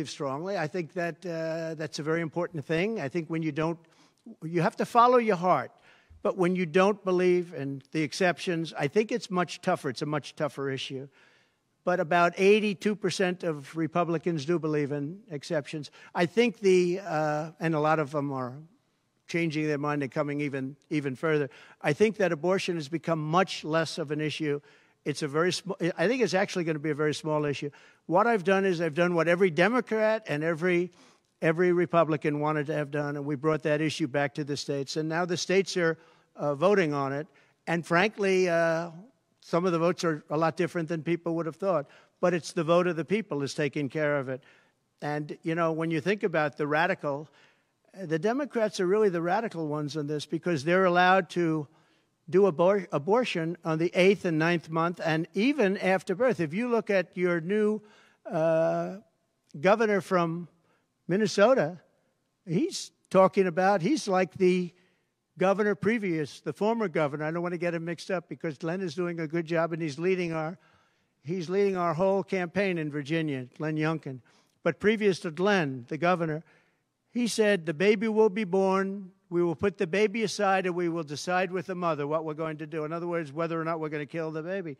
strongly. I think that that's a very important thing. I think when you have to follow your heart. But when you don't believe in the exceptions, I think it's much tougher. It's a much tougher issue. But about 82% of Republicans do believe in exceptions. I think and a lot of them are changing their mind and coming even further. I think that abortion has become much less of an issue. It's I think it's actually going to be a very small issue. What I've done is I've done what every Democrat and every Republican wanted to have done, and we brought that issue back to the states. And now the states are voting on it. And frankly, some of the votes are a lot different than people would have thought. But it's the vote of the people is taking care of it. And, when you think about the Democrats are really the radical ones on this because they're allowed to do abortion on the 8th and 9th month and even after birth. If you look at your new governor from Minnesota, he's like the governor previous, the former governor. I don't want to get him mixed up because Glenn is doing a good job and he's leading our whole campaign in Virginia, Glenn Youngkin. But previous to Glenn, the governor, he said, the baby will be born, we will put the baby aside, and we will decide with the mother what we're going to do. In other words, whether or not we're going to kill the baby.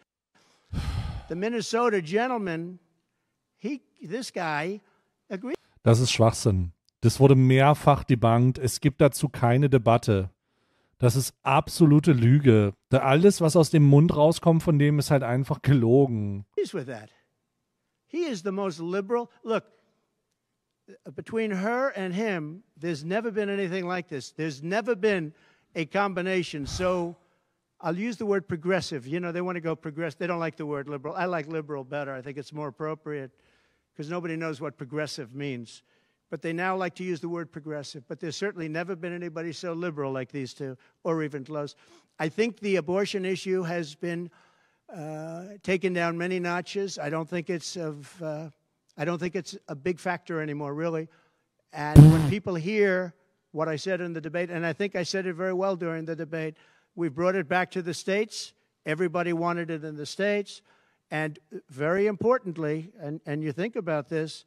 The Minnesota gentleman, this guy, agreed. Das ist Schwachsinn. Das wurde mehrfach debunked. Es gibt dazu keine Debatte. Das ist absolute Lüge. Alles, was aus dem Mund rauskommt von dem, ist halt einfach gelogen. He's with that. He is the most liberal. Look, between her and him, there's never been anything like this. There's never been a combination. So I'll use the word progressive. They want to go progressive. They don't like the word liberal. I like liberal better. I think it's more appropriate because nobody knows what progressive means. But they now like to use the word progressive. But there's certainly never been anybody so liberal like these two, or even close. I think the abortion issue has been taken down many notches. I don't think it's a big factor anymore, really. And when people hear what I said in the debate, and I think I said it very well during the debate, we brought it back to the states. Everybody wanted it in the states. And very importantly, and you think about this,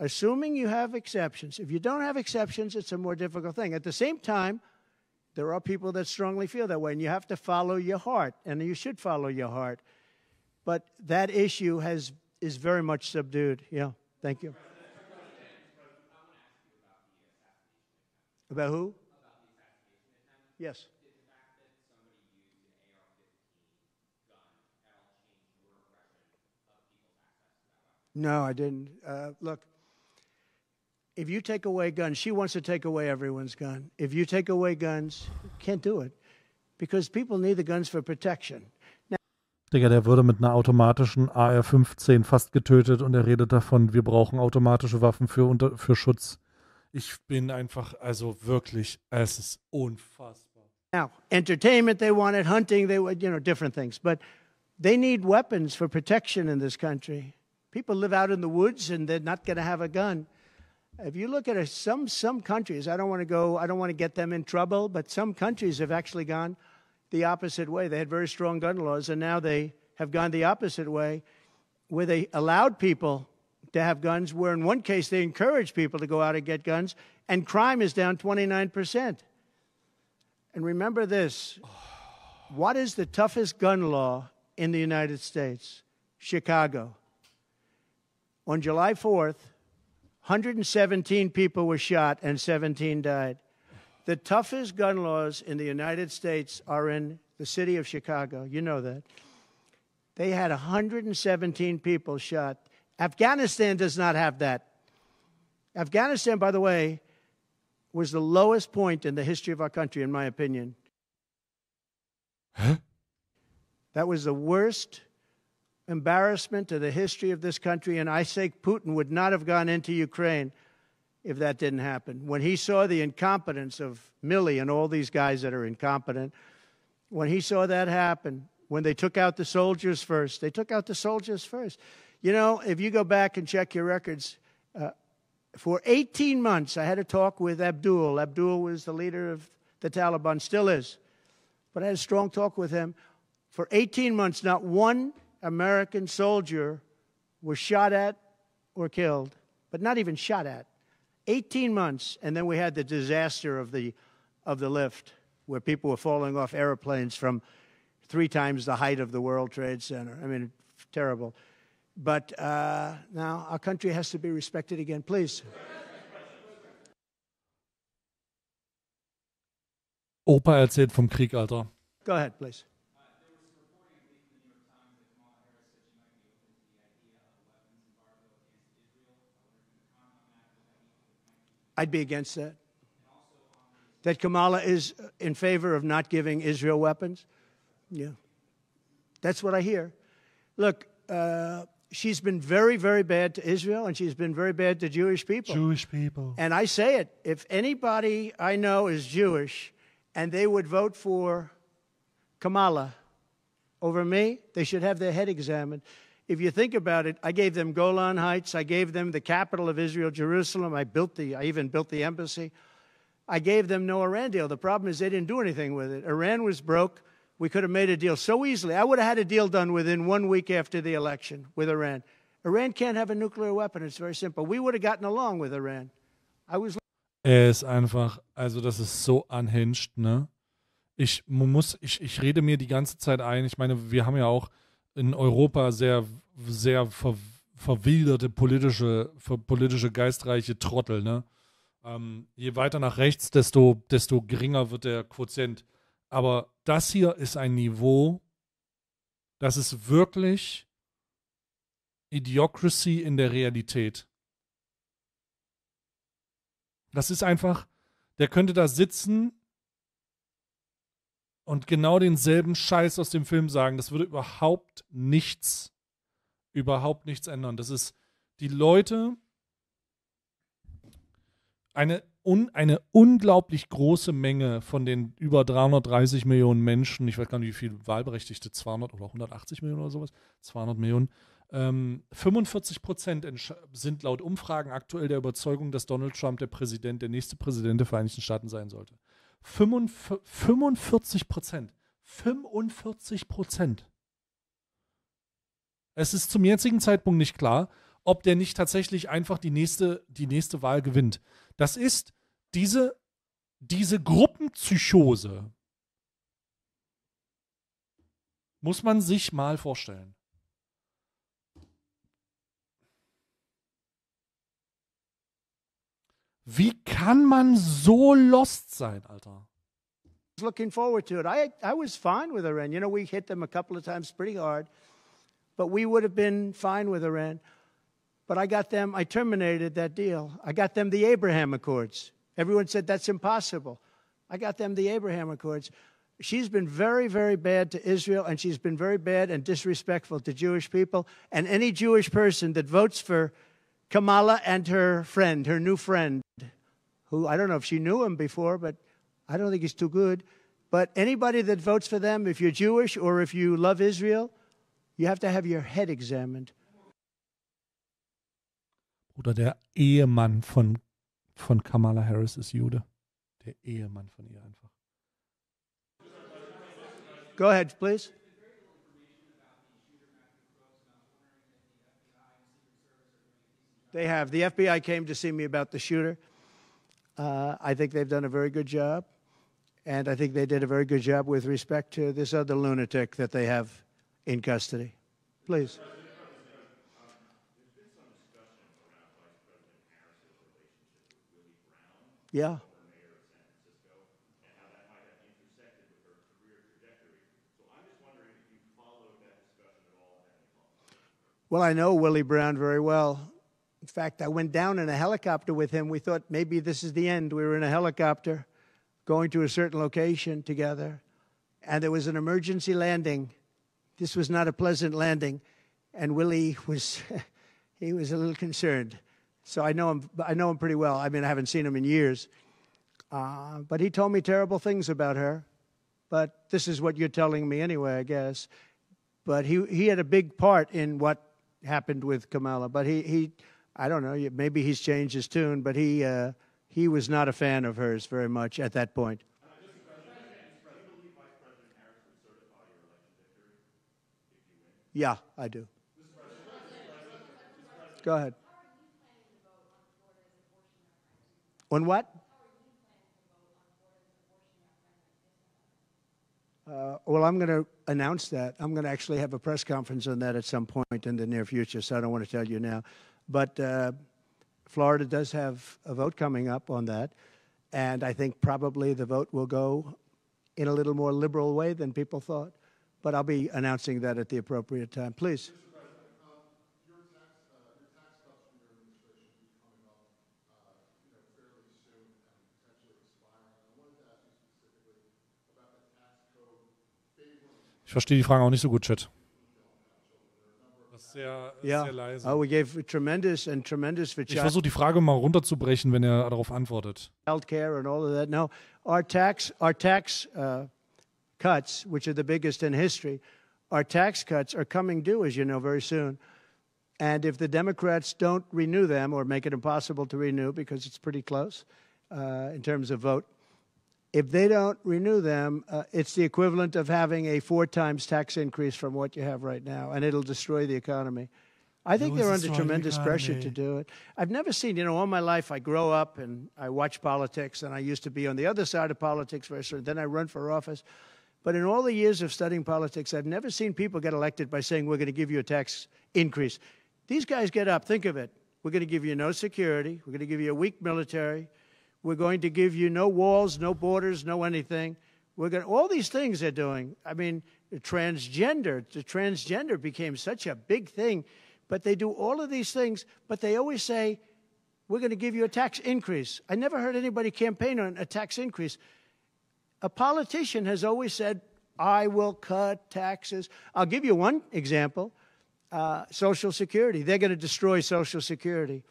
assuming you have exceptions. If you don't have exceptions, it's a more difficult thing. At the same time, there are people that strongly feel that way, and you have to follow your heart, and you should follow your heart. But that issue is very much subdued. Yeah, thank you. About who? Yes. No, I didn't. Look, if you take away guns, she wants to take away everyone's gun. If you take away guns, you can't do it because people need the guns for protection. Digga, der wurde mit einer automatischen AR-15 fast getötet und er redet davon, wir brauchen automatische Waffen für Schutz. Ich bin einfach, also wirklich, es ist unfassbar. Now, entertainment they wanted, hunting they would, different things. But they need weapons for protection in this country. People live out in the woods and they're not going to have a gun. If you look at some countries, I don't want to get them in trouble, but some countries have actually gone the opposite way. They had very strong gun laws, and now they have gone the opposite way, where they allowed people to have guns, where in one case they encouraged people to go out and get guns, and crime is down 29%. And remember this, what is the toughest gun law in the United States? Chicago. On July 4th, 117 people were shot and 17 died. The toughest gun laws in the United States are in the city of Chicago. You know that. They had 117 people shot. Afghanistan does not have that. Afghanistan, by the way, was the lowest point in the history of our country, in my opinion. Huh? That was the worst embarrassment to the history of this country, and I say Putin would not have gone into Ukraine if that didn't happen. When he saw the incompetence of Milley and all these guys that are incompetent, when he saw that happen, when they took out the soldiers first, they took out the soldiers first. You know, if you go back and check your records, for 18 months, I had a talk with Abdul. Abdul was the leader of the Taliban, still is. But I had a strong talk with him. For 18 months, not one American soldier was shot at or killed, but not even shot at. 18 months, and then we had the disaster of the lift, where people were falling off airplanes from 3 times the height of the World Trade Center. I mean, terrible. But now our country has to be respected again. Please. Opa erzählt vom Krieg, Alter. Go ahead, please. I'd be against that. That Kamala is in favor of not giving Israel weapons? Yeah. That's what I hear. Look, she's been very, very bad to Israel, and she's been very bad to Jewish people. Jewish people. And I say it, if anybody I know is Jewish and they would vote for Kamala over me, they should have their head examined. If you think about it, I gave them Golan Heights. I gave them the capital of Israel, Jerusalem. I even built the embassy. I gave them no Iran deal. The problem is they didn't do anything with it. Iran was broke. We could have made a deal so easily. I would have had a deal done within 1 week after the election with Iran. Iran can't have a nuclear weapon. It's very simple. We would have gotten along with Iran. Ist einfach, also das ist so unhinged, ne? Ich rede mir die ganze Zeit ein. Ich meine, wir haben ja auch in Europa sehr, sehr verwilderte politische geistreiche Trottel, ne? Je weiter nach rechts, desto geringer wird der Quotient. Aber das hier ist ein Niveau, das ist wirklich Idiocracy in der Realität. Das ist einfach, der könnte da sitzen und genau denselben Scheiß aus dem Film sagen. Das würde überhaupt nichts ändern. Das ist die Leute, eine unglaublich große Menge von den über 330 Millionen Menschen, ich weiß gar nicht, wie viele Wahlberechtigte, 200 oder 180 Millionen oder sowas, 200 Millionen, 45% sind laut Umfragen aktuell der Überzeugung, dass Donald Trump der nächste Präsident der Vereinigten Staaten sein sollte. 45%. 45%. Es ist zum jetzigen Zeitpunkt nicht klar, ob der nicht tatsächlich einfach die nächste Wahl gewinnt. Das ist diese Gruppenpsychose. Muss man sich mal vorstellen. Wie kann man so lost sein, Alter? Looking forward to it. I was fine with Iran. You know, we hit them a couple of times pretty hard, but we would have been fine with Iran. But I terminated that deal. I got them the Abraham Accords. Everyone said that's impossible. I got them the Abraham Accords. She's been very, very bad to Israel, and she's been very bad and disrespectful to Jewish people. And any Jewish person that votes for Kamala and her new friend, who I don't know if she knew him before, but I don't think he's too good. But anybody that votes for them, if you're Jewish or if you love Israel, you have to have your head examined. Oder der Ehemann von von Kamala Harris ist Jude. Der Ehemann von ihr einfach. Go ahead, please. They have. The FBI came to see me about the shooter. I think they've done a very good job. And I think they did a very good job with respect to this other lunatic that they have in custody. Please. Yeah. Well, I know Willie Brown very well. In fact, I went down in a helicopter with him. We thought maybe this is the end. We were in a helicopter going to a certain location together, and there was an emergency landing. This was not a pleasant landing, and Willie was, he was a little concerned. So I know him pretty well. I mean, I haven't seen him in years. But he told me terrible things about her. But this is what you're telling me anyway, I guess. But he had a big part in what happened with Kamala. But he I don't know, maybe he's changed his tune, but he was not a fan of hers very much at that point. Yeah, I do. Go ahead. On what? Well, I'm going to announce that. I'm going to actually have a press conference on that at some point in the near future, so I don't want to tell you now. But Florida does have a vote coming up on that, and I think probably the vote will go in a little more liberal way than people thought. But I'll be announcing that at the appropriate time. Please. Ich verstehe die Frage auch nicht so gut, Chat. Das ist sehr leise. We gave tremendous for Ich versuche die Frage mal runterzubrechen, wenn er darauf antwortet. Healthcare and all of that. No, our tax cuts, which are the biggest in history, our tax cuts are coming due, as you know, very soon. And if the Democrats don't renew them or make it impossible to renew because it's pretty close in terms of vote, if they don't renew them, it's the equivalent of having a 4 times tax increase from what you have right now, and it'll destroy the economy. I think they're under tremendous pressure to do it. I've never seen, all my life I grow up and I watch politics, and I used to be on the other side of politics, then I run for office. But in all the years of studying politics, I've never seen people get elected by saying, we're going to give you a tax increase. These guys get up, think of it. We're going to give you no security. We're going to give you a weak military. We're going to give you no walls, no borders, no anything. All these things they're doing. I mean, the transgender became such a big thing. But they do all of these things, but they always say, we're going to give you a tax increase. I never heard anybody campaign on a tax increase. A politician has always said, I will cut taxes. I'll give you one example, Social Security. They're going to destroy Social Security.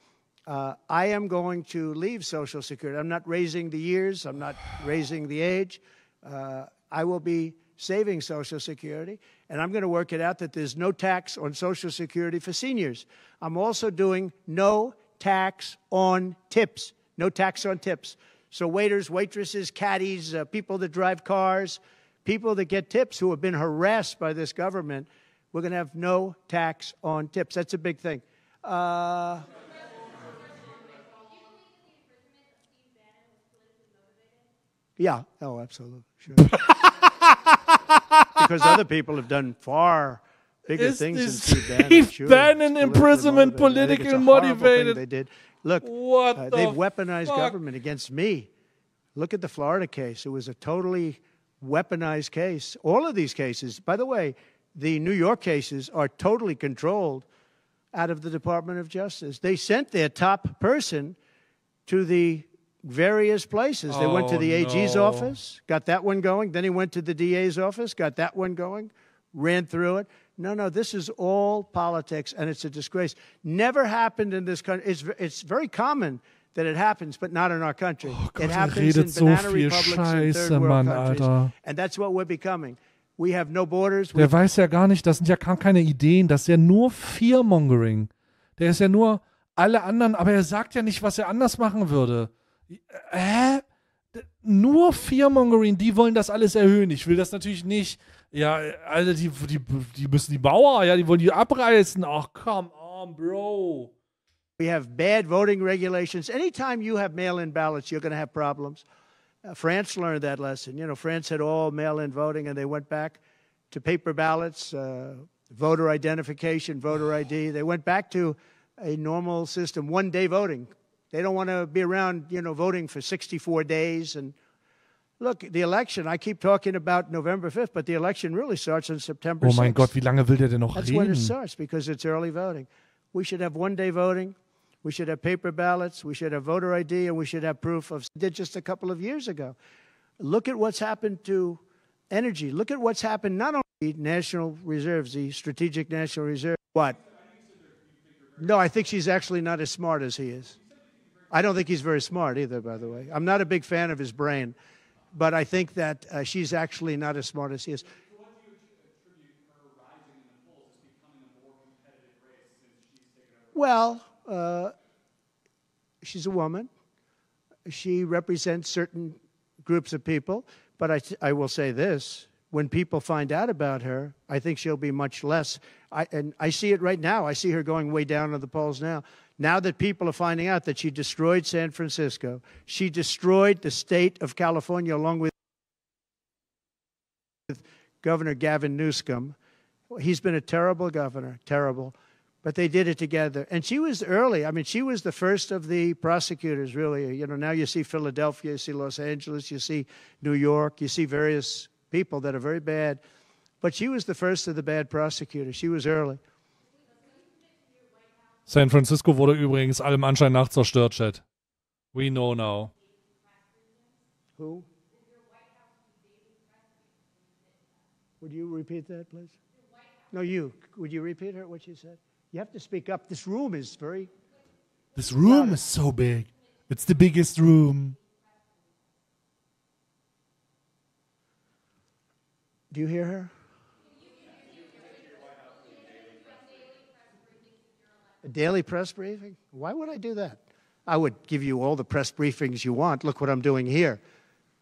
I am going to leave Social Security. I'm not raising the years. I'm not raising the age. I will be saving Social Security, and I'm going to work it out that there's no tax on Social Security for seniors. I'm also doing no tax on tips. No tax on tips. So waiters, waitresses, caddies, people that drive cars, people that get tips who have been harassed by this government, we're going to have no tax on tips. That's a big thing. Yeah. Oh, absolutely. Sure. Because other people have done far bigger things than Steve Bannon. Steve Bannon imprisonment politically motivated. They did. Look, they've weaponized government against me. Look at the Florida case. It was a totally weaponized case. All of these cases, by the way, the New York cases are totally controlled out of the Department of Justice. They sent their top person to the various places. They went to the AG's office, got that one going. Then he went to the DA's office, got that one going, ran through it. No, this is all politics, and it's a disgrace. Never happened in this country. It's very common that it happens, but not in our country. It happens in banana republics and third world countries, Alter. And that's what we're becoming. We have no borders. Der weiß ja gar nicht, das sind ja gar keine Ideen, das ist ja nur Fearmongering. Der ist ja nur alle anderen, aber er sagt ja nicht, was er anders machen würde. Hä? Nur Fearmongering, die wollen das alles erhöhen. Ich will das natürlich nicht. Ja, Alter, die müssen die Mauer, ja, die wollen die abreißen. Ach, come on, bro. We have bad voting regulations. Anytime you have mail-in ballots, you're going to have problems. France learned that lesson. You know, France had all mail-in voting, and they went back to paper ballots, voter identification, voter ID. They went back to a normal system, one-day voting. They don't want to be around, you know, voting for 64 days. And look, the election, I keep talking about November 5th, but the election really starts on September 6th. Oh mein Gott, wie lange will der denn noch That's when it reden? starts, because it's early voting. We should have one-day voting. We should have paper ballots. We should have voter ID, and we should have proof of did just a couple of years ago. Look at what's happened to energy. Look at what's happened not only national reserves, the strategic national reserve. What? No, I think she's actually not as smart as he is. I don't think he's very smart either, by the way. I'm not a big fan of his brain, but I think that she's actually not as smart as he is. What do you attribute her rising in the polls as becoming a more competitive race since she's taken over? Well, she's a woman. She represents certain groups of people, but I will say this. When people find out about her, I think she'll be much less. And I see it right now. I see her going way down in the polls now. Now that people are finding out that she destroyed San Francisco, she destroyed the state of California along with Governor Gavin Newsom. He's been a terrible governor, terrible. But they did it together. And she was early. I mean, she was the first of the prosecutors, really. You know, now you see Philadelphia, you see Los Angeles, you see New York, you see various people that are very bad. But she was the first of the bad prosecutors. She was early. San Francisco wurde übrigens allem Anschein nach zerstört, Chat. We know now. Who? Would you repeat that, please? No, you. Would you repeat her, what she said? You have to speak up. This room is very... This room is so big. It's the biggest room. Do you hear her? A daily press briefing? Why would I do that? I would give you all the press briefings you want. Look what I'm doing here.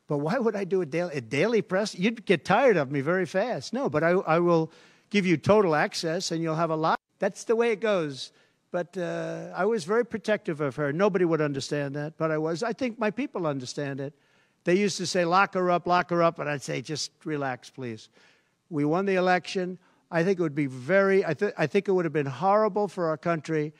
But why would I do a daily press? You'd get tired of me very fast. No, but I will give you total access, and you'll have a lot. That's the way it goes. But I was very protective of her. Nobody would understand that, but I was. I think my people understand it. They used to say, lock her up, and I'd say, just relax, please. We won the election. I think it would be I think it would have been horrible for our country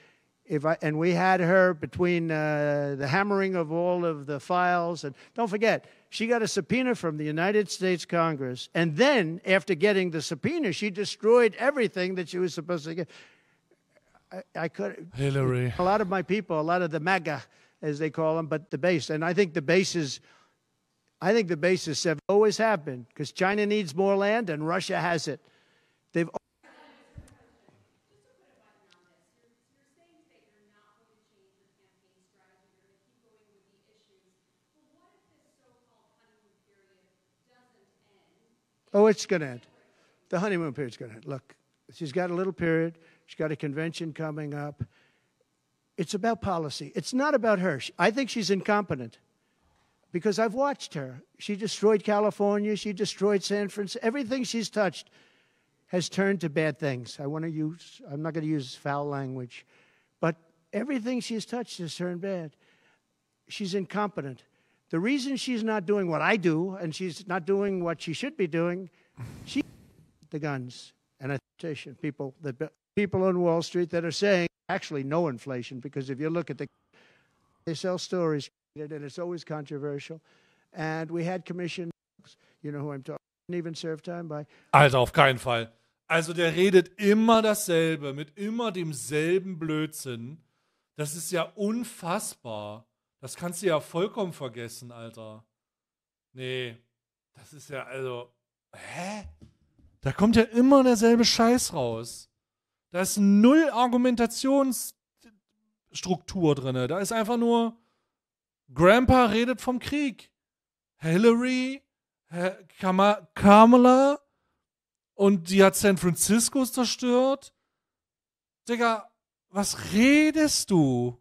and we had her between the hammering of all of the files. And don't forget, she got a subpoena from the United States Congress. And then, after getting the subpoena, she destroyed everything that she was supposed to get. I could... Hillary. A lot of my people, a lot of the MAGA, as they call them, but the base. And I think the bases have always have been, because China needs more land and Russia has it. They've... Oh, it's going to end. The honeymoon period's going to end. Look, she's got a little period. She's got a convention coming up. It's about policy. It's not about her. I think she's incompetent because I've watched her. She destroyed California. She destroyed San Francisco. Everything she's touched has turned to bad things. I'm not going to use foul language, but everything she's touched has turned bad. She's incompetent. The reason she's not doing what I do and she's not doing what she should be doing, the guns and people on Wall Street that are saying actually no inflation, because if you look at they sell stories and it's always controversial. And we had commission, you know who I'm talking, didn't even serve time by. Alter, auf keinen Fall. Also der redet immer dasselbe, mit immer demselben Blödsinn. Das ist ja unfassbar. Das kannst du ja vollkommen vergessen, Alter. Nee, das ist ja, also, hä? Da kommt ja immer derselbe Scheiß raus. Da ist null Argumentationsstruktur drin. Da ist einfach nur, Grandpa redet vom Krieg. Hillary, Kamala, und die hat San Francisco zerstört. Digga, Was redest du?